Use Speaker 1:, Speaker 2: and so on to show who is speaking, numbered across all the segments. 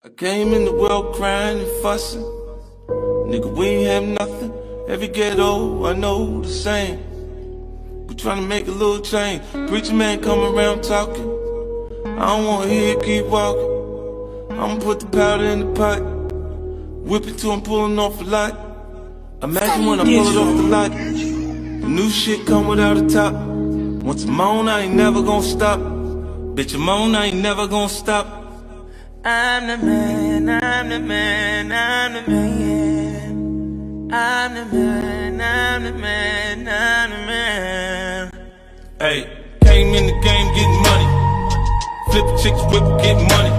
Speaker 1: I came in the world crying and fussing. Nigga, we ain't have nothing. Every ghetto, I know the same. We tryna make a little change. Preacher man come around talking. I don't wanna hear it, keep walking. I'ma put the powder in the pot. Whip it till I'm pulling off a lot. Imagine when I pull it off the lot. The new shit come without a top. Once I'm on, I ain't never gonna stop. Bitch, I'm on, I ain't never gonna stop. I'm the man, I'm the man, I'm the man. I'm the man, I'm the man, I'm the man. Hey, came in the game getting money. Flip chicks, whip, get money.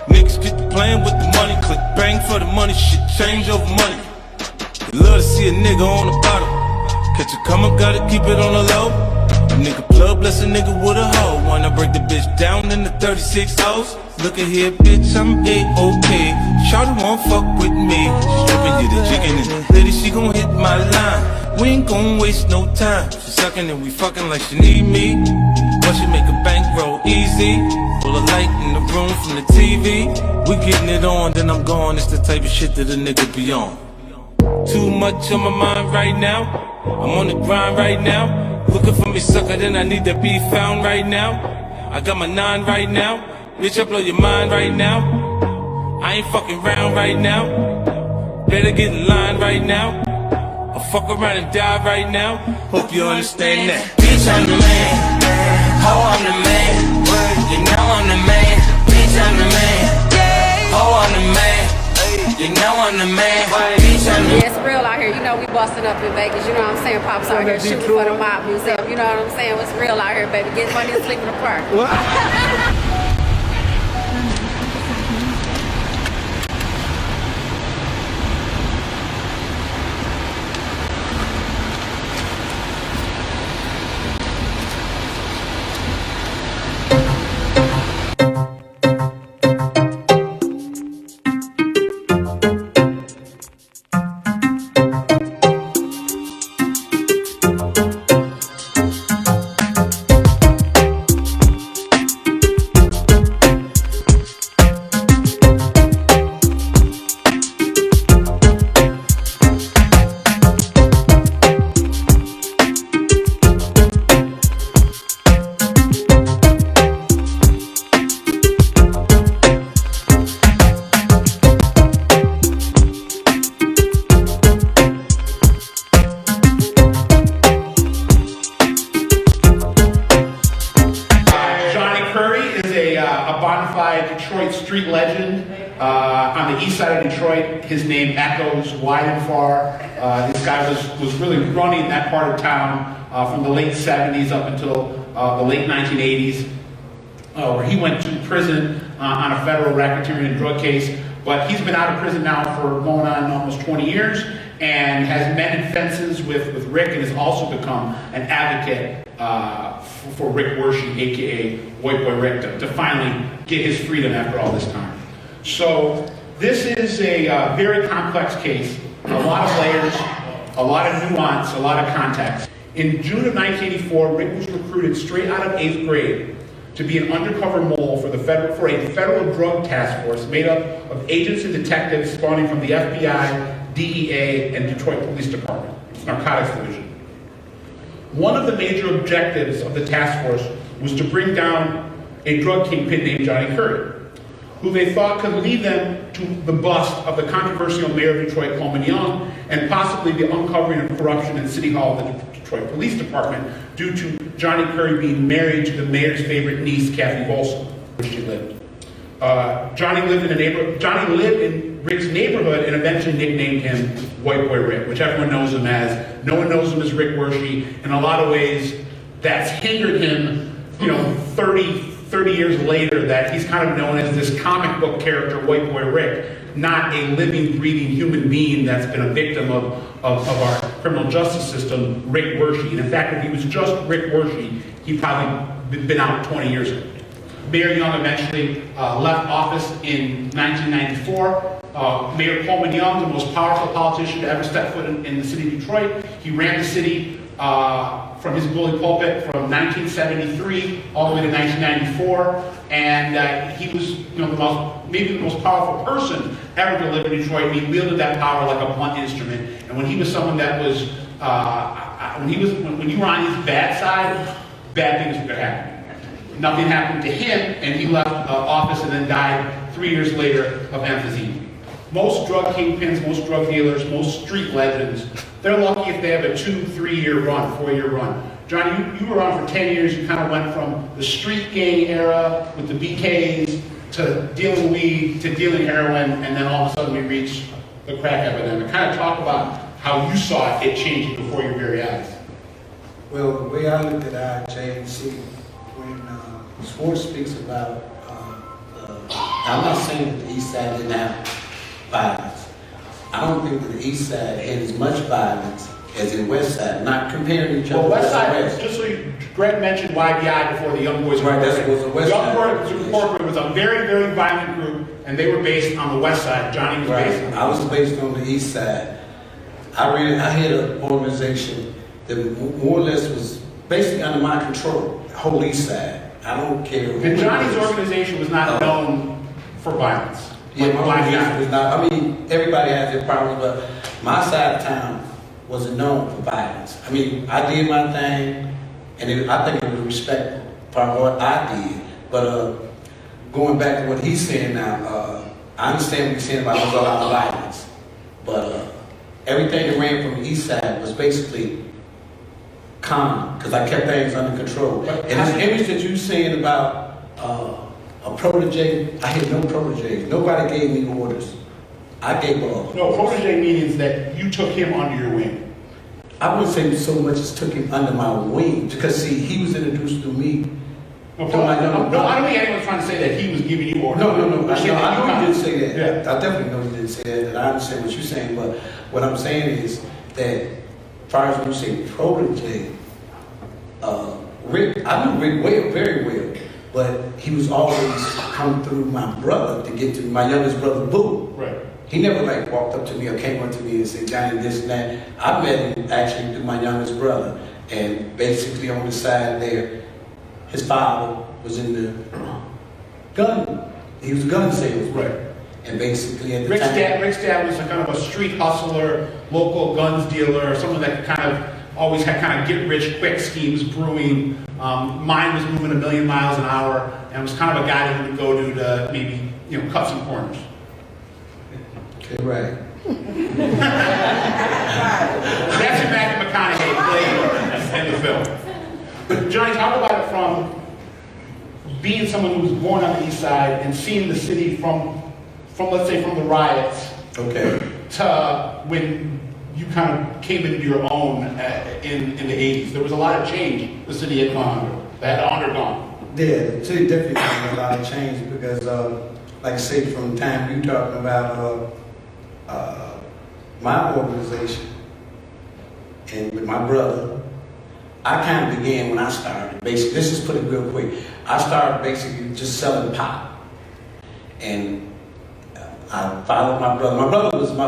Speaker 1: Niggas get to playing with the money. Click bang for the money, shit change over money. They love to see a nigga on the bottom. Catch a come up, gotta keep it on the low. A nigga plug, bless a nigga with a hoe. Wanna break the bitch down in the 36 hoes. Look at here, bitch, I'm A-OK. Shawty won't fuck with me. Stripping you the chicken and lady, she gon' hit my line. We ain't gon' waste no time. She sucking and we fucking like she need me. But she make a bankroll easy. Full of light in the room from the TV. We getting it on, then I'm gone. It's the type of shit that a nigga be on. Too much on my mind right now. I'm on the grind right now. Looking for me, sucker, then I need to be found right now. I got my 9 right now. Bitch, I blow your mind right now. I ain't fucking round right now. Better get in line right now. I'll fuck around and die right now. Hope you understand that.
Speaker 2: Bitch, I'm the man. Ho, I'm the man. You know I'm the man. Bitch, I'm the man. Ho, I'm the man. You know I'm the man. Bitch, I'm the man.
Speaker 3: Yeah, it's real out here. You know we busting up in Vegas. You know what I'm saying? Pops out here shooting for the mob himself. You know what I'm saying? It's real out here, baby. Getting money and sleeping in the park.
Speaker 4: Detroit street legend on the east side of Detroit. His name echoes wide and far. This guy was really running that part of town from the late 70s up until the late 1980s, where he went to prison on a federal racketeering and drug case. But he's been out of prison now for going on almost 20 years and has mended fences with Rick and has also become an advocate for Rick Wershey, aka White Boy Rick, to finally get his freedom after all this time. So this is a very complex case, a lot of layers, a lot of nuance, a lot of context. In June of 1984, Rick was recruited straight out of 8th grade to be an undercover mole for a federal drug task force made up of agents and detectives spawning from the FBI, DEA, and Detroit Police Department, Narcotics Division. One of the major objectives of the task force was to bring down a drug kingpin named Johnnie Curry, who they thought could lead them to the bust of the controversial mayor of Detroit, Coleman Young, and possibly the uncovering of corruption in City Hall of the Detroit Police Department due to Johnnie Curry being married to the mayor's favorite niece, Kathy Volson, where she lived. Johnny lived in Rick's neighborhood and eventually nicknamed him White Boy Rick, which everyone knows him as. No one knows him as Rick Wershey. In a lot of ways, that's hindered him, 30 years later, that he's kind of known as this comic book character, White Boy Rick, not a living, breathing human being that's been a victim of our criminal justice system, Rick Wershey. And in fact, if he was just Rick Wershey, he'd probably been out 20 years ago. Mayor Young eventually left office in 1994. Mayor Coleman Young, the most powerful politician to ever step foot in the city of Detroit, he ran the city from his bully pulpit from 1973 all the way to 1994, and he was, maybe the most powerful person ever to live in Detroit. He wielded that power like a blunt instrument, and when he was someone that was, when you were on his bad side, bad things were going to happen. Nothing happened to him, and he left office and then died 3 years later of emphysema. Most drug kingpins, most drug dealers, most street legends, they're lucky if they have a 2-3 year run, 4-year run. Johnny, you were around for 10 years. You kind of went from the street gang era with the BKs to dealing weed to dealing heroin, and then all of a sudden we reached the crack epidemic. Kind of talk about how you saw it changing before your very eyes.
Speaker 5: Well, the way I look at IJC, when Schwartz speaks about, I'm not saying that the East Side didn't have violence. I don't think that the East Side had as much violence as the West Side. Not comparing each other.
Speaker 4: Well, West Side, just so Greg mentioned YBI before the Young Boys.
Speaker 5: Right, that was the West Side.
Speaker 4: Young Boys Incorporated was a very, very violent group, and they were based on the West Side. Johnny was based on the
Speaker 5: I was based on the East Side. I had an organization that more or less was basically under my control, the whole East Side. I don't care.
Speaker 4: And Johnny's organization was not known for violence.
Speaker 5: Yeah, my organization was not. I mean, everybody has their problems, but my side of town wasn't known for violence. I mean, I did my thing, and I think it was respectful for what I did. But going back to what he's saying now, I understand what he's saying about a lot of violence, but everything that ran from the East Side was basically calm, because I kept things under control. And this image that you're saying about a protege, I had no protege. Nobody gave me orders. I gave orders.
Speaker 4: No, protege means that you took him under your wing.
Speaker 5: I wouldn't say so much as took him under my wing, because see, he was introduced to me.
Speaker 4: No, I don't think anyone's trying to say that he was giving you orders.
Speaker 5: No. I know you didn't say that.
Speaker 4: Yeah.
Speaker 5: I definitely know you didn't say that, and I understand what you're saying, but what I'm saying is that, as far as when you say protege, Rick, I knew Rick very well, but he was always come through my brother to get to my youngest brother, Boo.
Speaker 4: Right.
Speaker 5: He never walked up to me or came up to me and said, Johnny, this and that. I met him actually through my youngest brother, and basically on the side there, his father was in the gun. He was a gun salesman.
Speaker 4: Right.
Speaker 5: And basically at the
Speaker 4: Rick's
Speaker 5: time,
Speaker 4: dad was a kind of a street hustler, local guns dealer, someone that kind of always had kind of get-rich-quick schemes brewing. Mine was moving 1,000,000 miles an hour, and was kind of a guy who would go to maybe cut some corners.
Speaker 5: Okay, right.
Speaker 4: That's what Matthew McConaughey played in the film. But Johnny, talk about it from being someone who was born on the East Side and seeing the city from let's say from the riots,
Speaker 5: Okay.
Speaker 4: to when you kind of came into your own in the 80s. There was a lot of change the city had undergone.
Speaker 5: Yeah, the city definitely had a lot of change because, like I say, from the time you talking about my organization and with my brother, I kind of began when I started. Basically, let's just put it real quick. I started basically just selling pop, and I followed my brother. My brother was my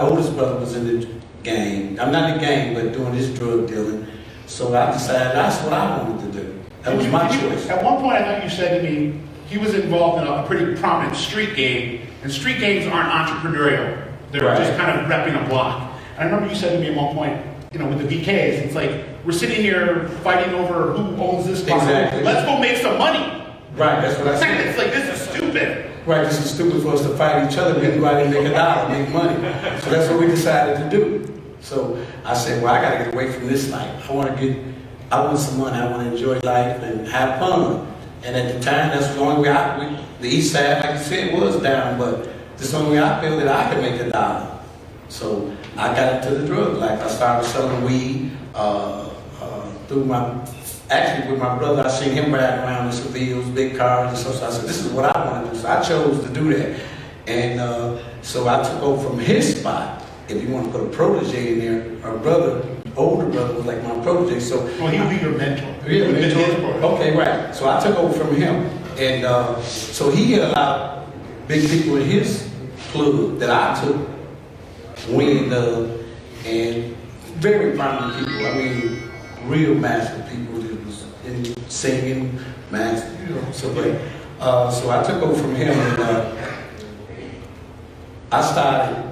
Speaker 5: oldest brother was in the gang. I'm not in the gang, but doing this drug dealing. So I decided that's what I wanted to do. That was my choice.
Speaker 4: At one point, I thought you said to me he was involved in a pretty prominent street gang, and street gangs aren't entrepreneurial. They're just kind of repping a block. And I remember you said to me at one point, with the BKs, it's like, we're sitting here fighting over who owns this block.
Speaker 5: Exactly.
Speaker 4: Let's go make some money.
Speaker 5: Right, that's what I said.
Speaker 4: It's like, this is stupid.
Speaker 5: Right, this is stupid for us to fight each other. We can go out and make $1, make money. So that's what we decided to do. So I said, well, I got to get away from this life. I want some money. I want to enjoy life and have fun. And at the time, that's the only way the East Side, like you said, was down, but this is the only way I feel that I could make $1. So I got into the drug life. I started selling weed with my brother. I seen him riding around in Sevilles, big cars and stuff. So I said, this is what I want to do. So I chose to do that. And so I took over from his spot. If you want to put a protege in there, our brother, older brother, was like my protege. So
Speaker 4: well, he would be your mentor.
Speaker 5: Yeah, mentor. Okay, right. So I took over from him. And so he had a lot of big people in his club that I took wind of, and very prominent people. I mean, real master people that was in singing, master, you know. So, so I took over from him, and I started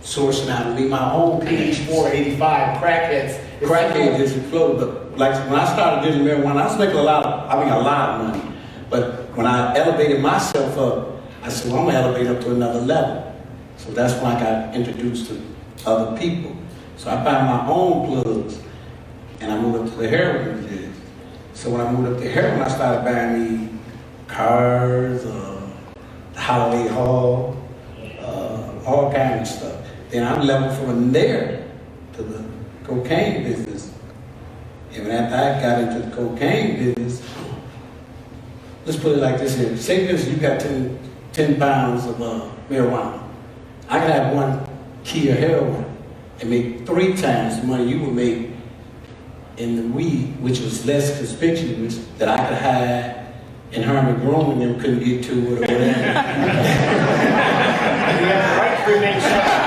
Speaker 5: sourcing out to be my own piece.
Speaker 4: 84, 85, crackheads.
Speaker 5: Crackheads just exploded, but like when I started doing marijuana, I was making a lot of money. But when I elevated myself up, I said, well, I'm gonna elevate up to another level. So that's when I got introduced to other people. So I found my own plugs, and I moved up to the heroin business. So when I moved up to heroin, I started buying me cars, Holiday Hall, all kinds of stuff. Then I leveled from there to the cocaine business. And after I got into the cocaine business, let's put it like this here. Say this, you got 10 pounds of marijuana. I could have 1 key of heroin and make 3 times the money you would make in the weed, which was less conspicuous, that I could hide in Herman Groom and them couldn't get to it or whatever.
Speaker 6: You have the right to remain silent.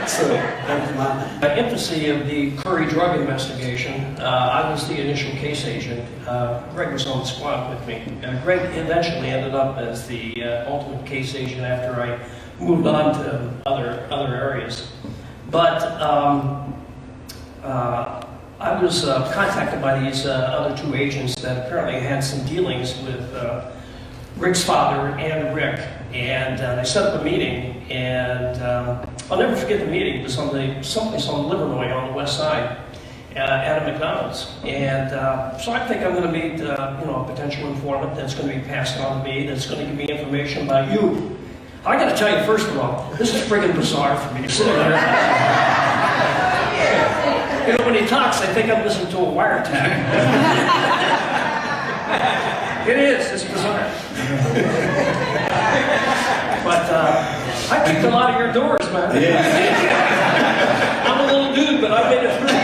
Speaker 5: So that was my thing.
Speaker 6: The infancy of the Curry drug investigation, I was the initial case agent. Greg was on the squad with me. Greg eventually ended up as the ultimate case agent after I moved on to other areas. But I was contacted by these other 2 agents that apparently had some dealings with Rick's father and Rick, and they set up a meeting, and I'll never forget the meeting. It was someplace on Livernois on the west side at a McDonald's, and so I think I'm going to meet a potential informant that's going to be passed on to me, that's going to give me information about you. I got to tell you, first of all, this is friggin' bizarre for me to sit there. When he talks, I think I'm listening to a wiretap. It is. It's bizarre. But I kicked a lot of your doors, man. Yeah. I'm a little dude, but I made it through.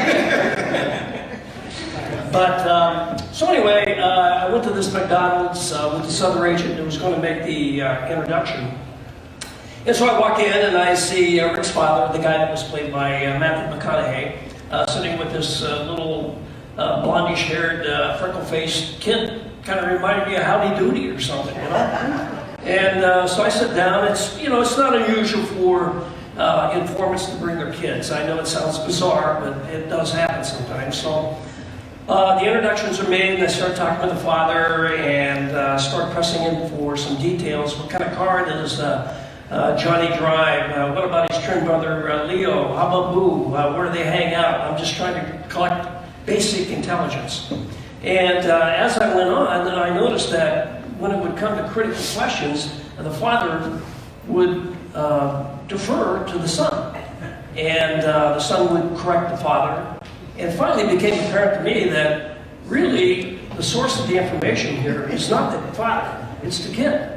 Speaker 6: But so anyway, I went to this McDonald's with this other agent who was going to make the introduction. And so I walk in and I see Rick's father, the guy that was played by Matthew McConaughey, sitting with this little blondish-haired, freckle-faced kid. Kind of reminded me of Howdy Doody or something, you know? And so I sit down. It's not unusual for informants to bring their kids. I know it sounds bizarre, but it does happen sometimes. So the introductions are made, and I start talking with the father and start pressing in for some details. What kind of car does Johnny drive? What about his twin brother Leo? How about Boo? Where do they hang out? I'm just trying to collect basic intelligence. And as I went on, then I noticed that when it would come to critical questions, the father would defer to the son. And the son would correct the father. And finally it became apparent to me that really the source of the information here is not the father, it's the kid.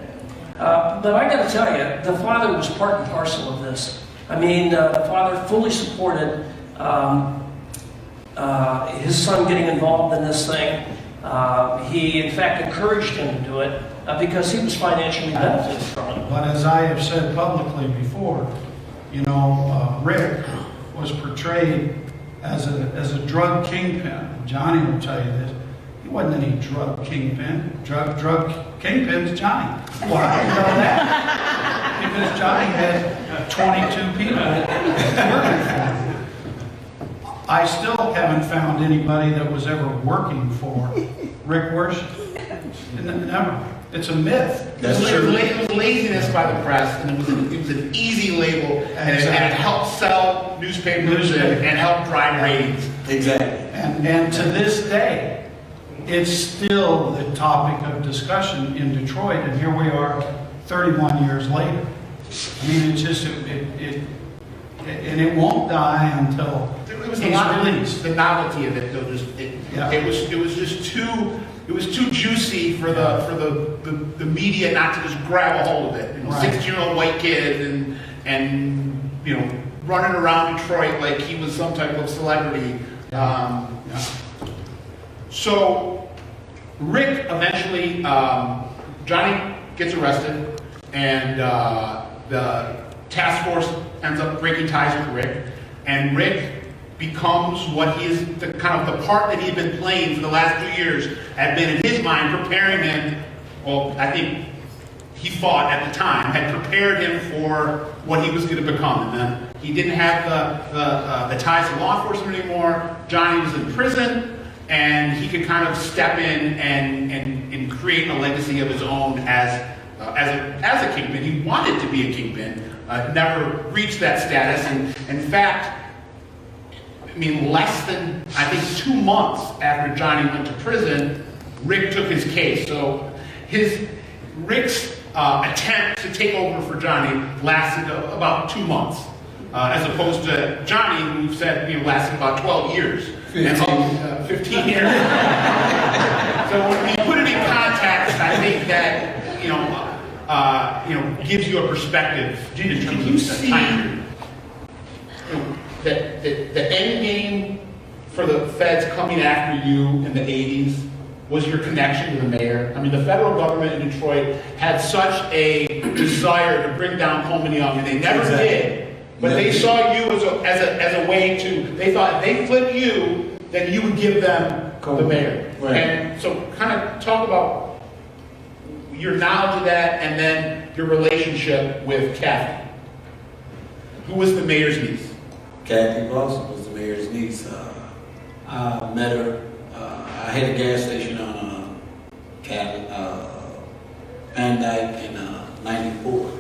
Speaker 6: But I got to tell you, the father was part and parcel of this. I mean, the father fully supported his son getting involved in this thing. He, in fact, encouraged him to do it because he was financially benefited from it.
Speaker 7: But as I have said publicly before, Rick was portrayed as a drug kingpin. Johnny will tell you this. He wasn't any drug kingpin. Drug kingpin's Johnny. Well, how do you know that? Because Johnny had 22 people working for him. I still haven't found anybody that was ever working for Rick Worship. Never. It's a myth.
Speaker 4: It was laziness by the press, and it was an easy label, and it helped sell newspapers and helped drive ratings.
Speaker 5: Exactly.
Speaker 7: And to this day, it's still the topic of discussion in Detroit, and here we are 31 years later. I mean, it's just, and it won't die until he's released.
Speaker 4: The novelty of it, though, it was just too juicy for the media not to just grab a hold of it.
Speaker 7: Right.
Speaker 4: 16-year-old white kid and running around Detroit like he was some type of celebrity. So Rick eventually, Johnny gets arrested, and the task force ends up breaking ties with Rick, and Rick becomes what he is, the kind of the part that he'd been playing for the last 2 years had been in his mind preparing him, well, I think he thought at the time, had prepared him for what he was going to become. And then he didn't have the ties to law enforcement anymore. Johnny was in prison, and he could kind of step in and create a legacy of his own as a kingpin. He wanted to be a kingpin, never reached that status, and in fact, I mean, less than, I think, 2 months after Johnny went to prison, Rick took his case. So Rick's attempt to take over for Johnny lasted about 2 months, as opposed to Johnny, who said lasted about 12 years. 15 years. So when you put it in context, I think that gives you a perspective in terms of the time period. The end game for the feds coming after you in the 80s was your connection to the mayor. I mean, the federal government in Detroit had such a desire to bring down Coleman Young, and they never did. But they saw you as a way to, they thought if they flipped you, then you would give them the mayor. Right. And so kind of talk about your knowledge of that, and then your relationship with Kathy, who was the mayor's niece.
Speaker 5: Kathy Boston was the mayor's niece. I met her. I had a gas station on Van Dyke in 94,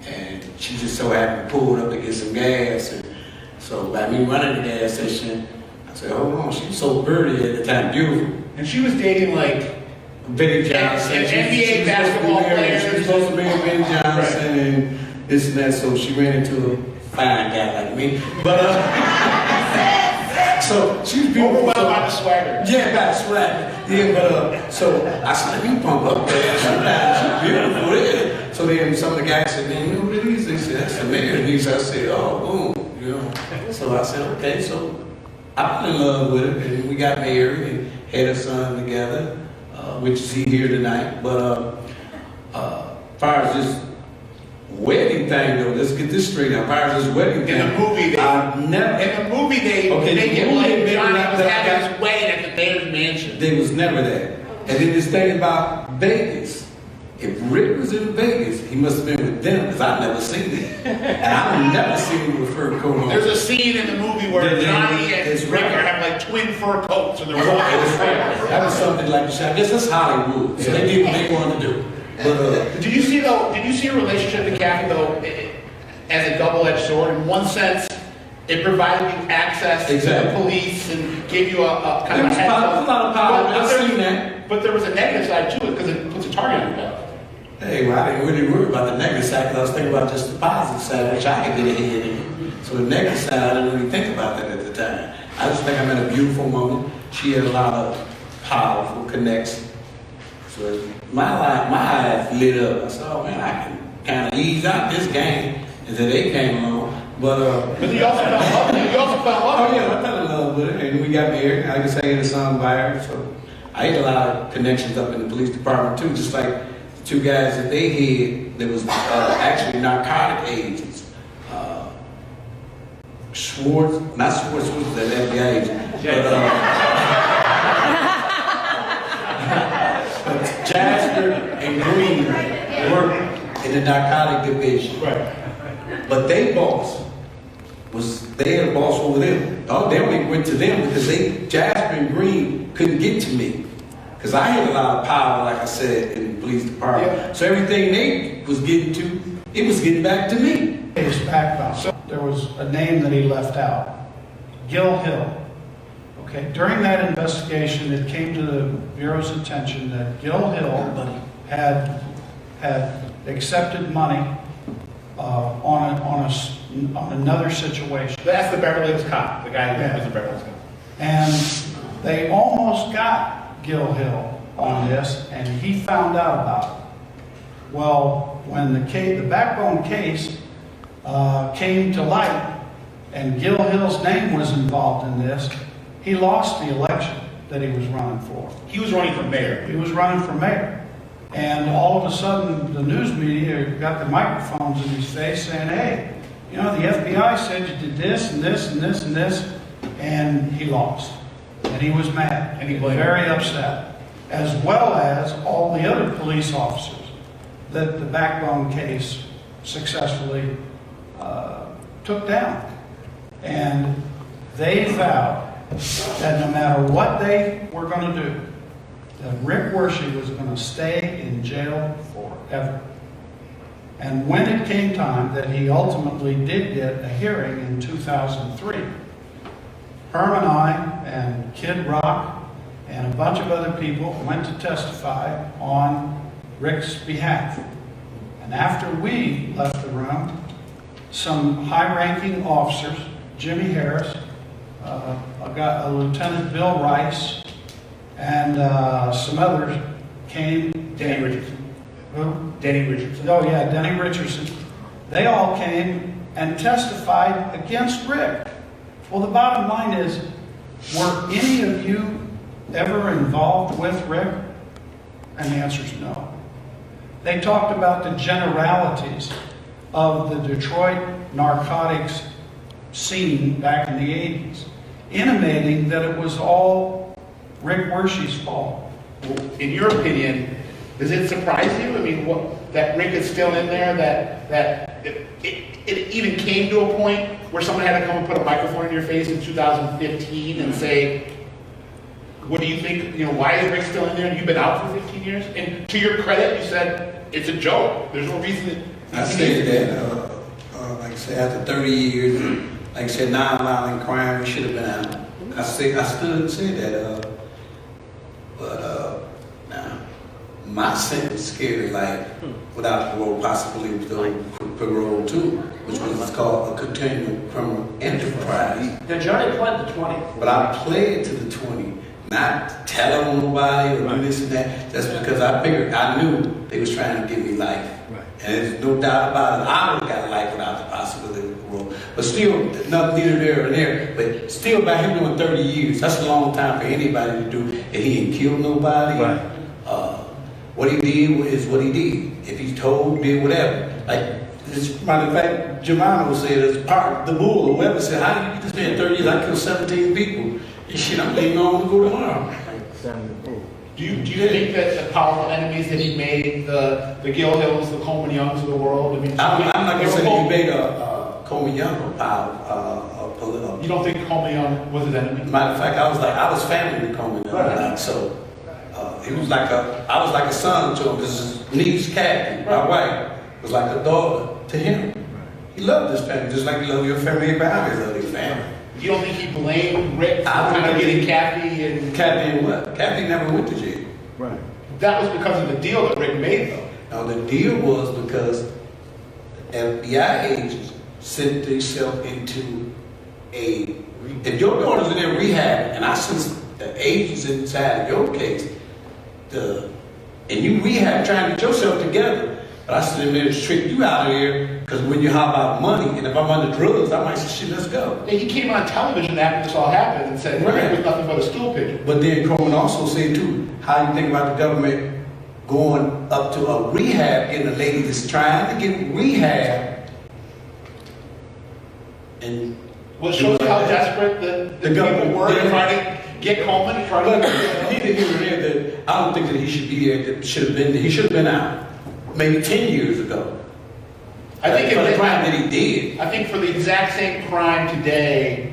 Speaker 5: and she just so happened to pull up to get some gas. And so by me running the gas station, I said, "Hold on, she was so pretty at the time, beautiful."
Speaker 4: And she was dating like
Speaker 5: Benny Johnson,
Speaker 4: an NBA basketball player.
Speaker 5: She was supposed to marry Benny Johnson, right, and this and that. So she ran into a fine guy like me, but. So she was beautiful.
Speaker 4: By the swagger.
Speaker 5: Yeah, by the swagger. Yeah, but so I said, "Let me pump up there. She's beautiful." Yeah. So then some of the guys said, "Man, you know what it is?" They said, "That's the mayor's niece." I said, "Oh, boom," So I said, "Okay." So I fell in love with her, and we got married and had a son together, which is here tonight. But as far as this wedding thing, though, let's get this straight now. As far as this wedding thing,
Speaker 4: in the movie, they get like Johnny was having his wedding at the mayor's mansion.
Speaker 5: There was never that. And then this thing about Vegas. If Rick was in Vegas, he must have been with them, because I've never seen it. And I've never seen him with fur coat on.
Speaker 4: There's a scene in the movie where Johnny and Rick have like twin fur coats, and they're walking.
Speaker 5: That was something like, I guess that's Hollywood. So they did what they wanted to do. But,
Speaker 4: did you see a relationship to Kathy though as a double-edged sword? In one sense, it provided you access to the police and gave you a kind of a head up.
Speaker 5: A lot of power. I've seen that.
Speaker 4: But there was a negative side to it because it puts a target on your back.
Speaker 5: Hey, well, I didn't really worry about the negative side because I was thinking about just the positive side, which I could get ahead in. So the negative side, I didn't really think about that at the time. I just think I met a beautiful woman. She had a lot of powerful connects. So my eyes lit up. I said, "Oh man, I can kind of ease out this game." And then they came along. But
Speaker 4: you also fell in love with her.
Speaker 5: Oh yeah, I fell in love with her, and we got married. I guess I had a son by her. So I had a lot of connections up in the police department too, just like the two guys that they had that was actually narcotic agents. Not Schwartz was the FBI agent. But Jasper and Green worked in the narcotic division.
Speaker 4: Right.
Speaker 5: But they had a boss over them. Oh, they only went to them because Jasper and Green couldn't get to me. Because I had a lot of power, like I said, in the police department. Yeah. So everything they was getting to, it was getting back to me.
Speaker 7: His background. So there was a name that he left out. Gil Hill. Okay, during that investigation, it came to the Bureau's attention that Gil Hill had accepted money on another situation.
Speaker 4: That's the Beverly Hills cop, the guy who was the Beverly Hills cop.
Speaker 7: And they almost got Gil Hill on this, and he found out about it. Well, when the backbone case came to light, and Gil Hill's name was involved in this, he lost the election that he was running for.
Speaker 4: He was running for mayor.
Speaker 7: He was running for mayor. And all of a sudden, the news media got the microphones in his face saying, "Hey, the FBI said you did this and this and this and this." and he lost. And he was mad, and he was very upset, as well as all the other police officers that the Backbone case successfully took down. And they vowed that no matter what they were going to do, that Rick Wershey was going to stay in jail forever. And when it came time that he ultimately did get a hearing in 2003, Herm and I and Kid Rock and a bunch of other people went to testify on Rick's behalf. And after we left the room, some high-ranking officers, Jimmy Harris, a Lieutenant Bill Rice, and some others came.
Speaker 4: Denny Richardson.
Speaker 7: Who?
Speaker 4: Denny Richardson.
Speaker 7: Oh yeah, Denny Richardson. They all came and testified against Rick. Well, the bottom line is, were any of you ever involved with Rick? And the answer is no. They talked about the generalities of the Detroit narcotics scene back in the 80s, intimating that it was all Rick Wershey's fault.
Speaker 4: In your opinion, does it surprise you? I mean, that Rick is still in there, that it even came to a point where someone had to come and put a microphone in your face in 2015 and say, what do you think, why is Rick still in there? You've been out for 15 years? And to your credit, you said, it's a joke. There's no reason
Speaker 5: I said that, like I said, after 30 years, like I said, non-violent crime, we should have been out. I stood and said that, but now, my sentence is scary, like, without parole, possibly with parole too, which was what's called a continuing criminal enterprise.
Speaker 6: Now, Johnny pled the 20.
Speaker 5: But I pled to the 20, not tell on nobody or do this and that. That's because I knew they was trying to give me life.
Speaker 6: Right.
Speaker 5: And there's no doubt about it. I would have got life without the possibility of parole. But still, nothing neither there or there. But still, by him doing 30 years, that's a long time for anybody to do. And he ain't killed nobody.
Speaker 6: Right.
Speaker 5: What he did is what he did. If he told, did whatever. Like, matter of fact, Germano said, as part the bull or whatever, said, how do you get this man 30 years? I killed 17 people. And shit, I'm leaving on to go tomorrow.
Speaker 4: Do you think that the powerful enemies that he made, the Gil Hills, the Coleman Youngs of the world, I mean,
Speaker 5: I'm not gonna say he made a Coleman Young a political.
Speaker 4: You don't think Coleman Young was his enemy?
Speaker 5: Matter of fact, I was family with Coleman Young,
Speaker 4: Right.
Speaker 5: so he was I was like a son to him because his niece Kathy, my wife, was like a daughter to him. He loved his family just like you love your family. Everybody loves your family.
Speaker 4: You don't think he blamed Rick for kind of getting Kathy and...
Speaker 5: Kathy and what? Kathy never went to jail.
Speaker 6: Right.
Speaker 4: That was because of the deal that Rick made, though.
Speaker 5: Now the deal was because FBI agents sent themselves into if your daughter's in there rehab, and I sent the agents inside of your case, and you rehab trying to get yourself together, but I sent them there to trick you out of here, because when you hop out money, and if I'm under drugs, I might say, shit, let's go.
Speaker 4: Yeah, he came on television after this all happened and said Rick was nothing but a stool pigeon.
Speaker 5: But then Coleman also said too, how you think about the government going up to a rehab, getting a lady that's trying to get rehab, and
Speaker 4: Well, it shows you how desperate the
Speaker 5: government
Speaker 4: people were to try to get Coleman.
Speaker 5: But he didn't even hear that. I don't think that he should be there. That should have been. He should have been out maybe 10 years ago.
Speaker 4: I think
Speaker 5: for the crime that he did.
Speaker 4: I think for the exact same crime today,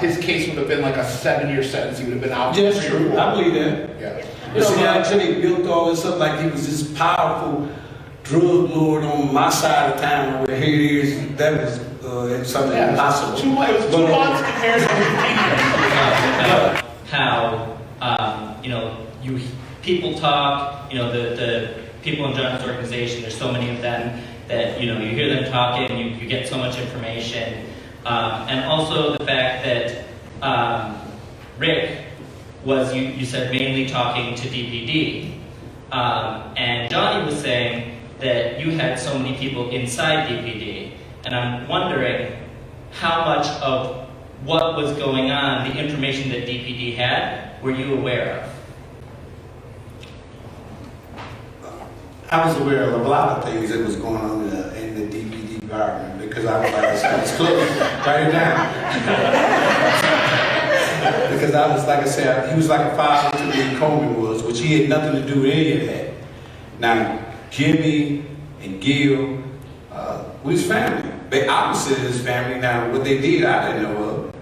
Speaker 4: his case would have been like a 7-year sentence. He would have been out.
Speaker 5: Yeah, that's true. I believe that.
Speaker 4: Yeah.
Speaker 5: You see, actually, he built all this up like he was this powerful drug lord on my side of town. Where here he is, that was something impossible.
Speaker 4: It was 2 months compared to 15 years.
Speaker 8: How people talk. The people in John's organization. There's so many of them that you hear them talking. You get so much information, and also the fact that Rick was you said mainly talking to DPD, and Johnny was saying that you had so many people inside DPD, and I'm wondering how much of what was going on, the information that DPD had, were you aware of?
Speaker 5: I was aware of a lot of things that was going on in the DPD environment because I was like, it's close, write it down. Because I was, like I said, he was like a father to me, and Coleman was, which he had nothing to do with any of that. Now, Jimmy and Gil, we was family. They opposite his family. Now, what they did, I didn't know of.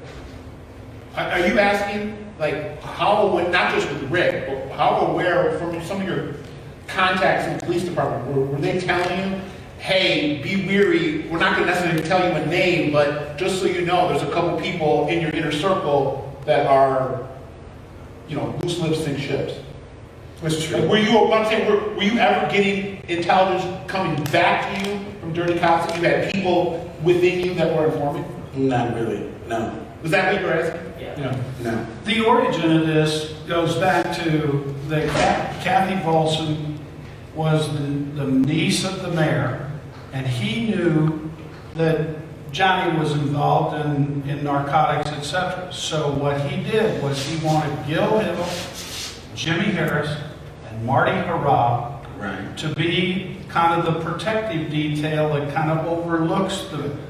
Speaker 4: Are you asking, like, how, not just with Rick, but how aware from some of your contacts in the police department, were they telling you, hey, be weary, we're not going to necessarily tell you a name, but just so you know, there's a couple people in your inner circle that are, you know, loose lips sink ships?
Speaker 5: That's true.
Speaker 4: Like, were you ever getting intelligence coming back to you from dirty cops that you had people within you that were informing?
Speaker 5: Not really, no.
Speaker 4: Was that what you were asking?
Speaker 6: Yeah.
Speaker 5: No.
Speaker 7: The origin of this goes back to the Kathy Volson was the niece of the mayor, and he knew that Johnny was involved in narcotics, etc. So what he did was he wanted Gil Hill, Jimmy Harris, and Marty Harab to be kind of the protective detail that kind of overlooks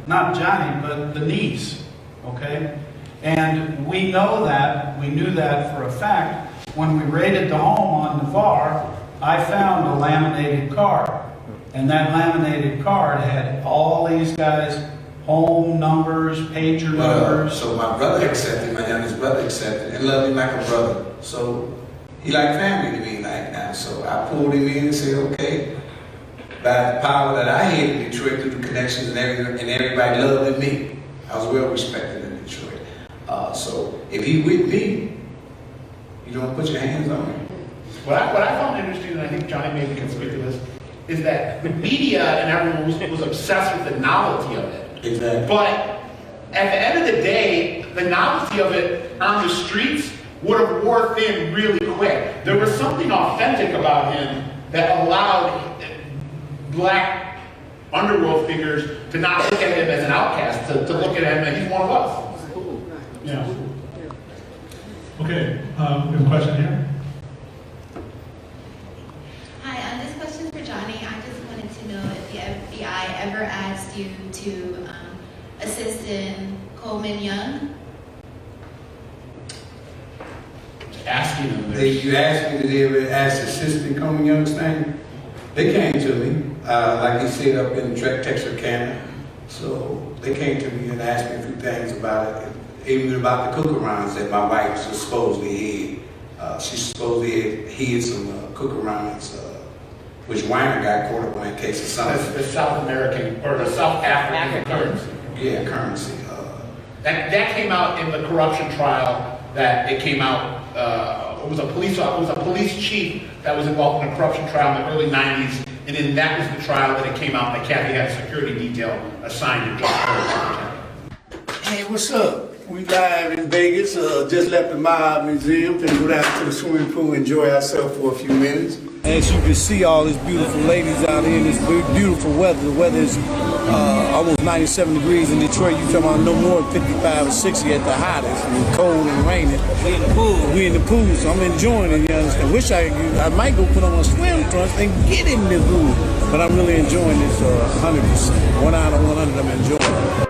Speaker 7: not Johnny, but the niece, okay? And we knew that for a fact. When we raided the home on Navarre, I found a laminated card. And that laminated card had all these guys' home numbers, pager numbers.
Speaker 5: So my brother accepted, my youngest brother accepted, and loved him like a brother. So he like family to me like now. So I pulled him in and said, okay, by the power that I had in Detroit through the connections and everything, and everybody loved me. I was well respected in Detroit. So if he with me, you don't put your hands on him.
Speaker 4: What I found interesting, and I think Johnny maybe can speak to this, is that the media and everyone was obsessed with the novelty of it.
Speaker 5: Exactly.
Speaker 4: But at the end of the day, the novelty of it on the streets would have wore thin really quick. There was something authentic about him that allowed black underworld figures to not look at him as an outcast, to look at him as he's one of us.
Speaker 9: Yeah. Okay, we have a question here.
Speaker 10: Hi, this question is for Johnny. I just wanted to know if the FBI ever asked you to assist in Coleman Young?
Speaker 4: Asking him.
Speaker 5: You asked me, did they ever ask Assistant Coleman Young's name? They came to me, like he said, up in Texarkana. So they came to me and asked me a few things about it, even about the cook-arounds that my wife supposedly had. She supposedly hid some cook-arounds, which Weiner got caught up on in case of something.
Speaker 4: The South American, or the South African currency.
Speaker 5: Yeah, currency.
Speaker 4: That came out in the corruption trial. That it came out. It was a police chief that was involved in a corruption trial in the early '90s, and then that was the trial that it came out that Kathy had a security detail assigned to Johnnie Curry.
Speaker 11: Hey, what's up? We live in Vegas. Just left the Mob Museum. Finna go down to the swimming pool, enjoy ourselves for a few minutes. As you can see, all these beautiful ladies out here in this beautiful weather. The weather is almost 97 degrees in Detroit. You talking about no more than 55 or 60 at the hottest. And cold and raining. We in the pool. We in the pool, so I'm enjoying it. You understand? Wish I might go put on a swim trunks and get in the pool. But I'm really enjoying this 100%. 1 out of 100, I'm enjoying it.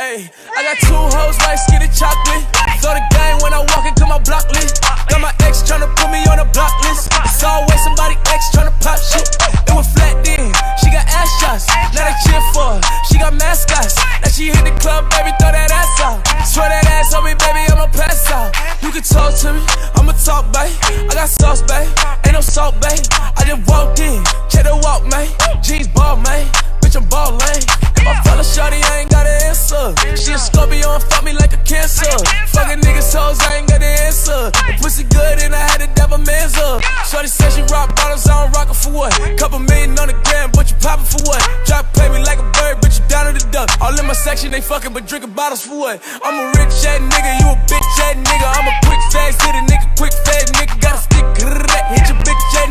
Speaker 2: I got 2 hoes like skinny chocolate. Throw the game when I walk into my block list. Got my ex tryna put me on a block list. It's always somebody ex tryna pop shit. It was flat then, she got ass shots. Now they cheer for her, she got mascots. Now she hit the club, baby, throw that ass out. Swear that ass on me, baby, I'ma pass out. You can talk to me, I'ma talk, babe. I got sauce, babe, ain't no salt, babe. I just walked in, check the walk, man. Jeans ball, man, bitch, I'm ballin'. My fella shawty, I ain't got an answer. She a Scorpio and fuck me like a cancer. Fucking niggas hoes, I ain't got the answer. The pussy good and I had to dab a man's up. Shawty said she rock bottles, I don't rock it for what? Couple million on the gram, but you poppin' for what? Drop pay me like a bird, but you down to the duck. All in my section, they fucking, but drinking bottles for what? I'm a rich ass nigga, you a bitch ass nigga. I'm a quick fast hit a nigga, quick fast nigga. Got a stick, hit your bitch ass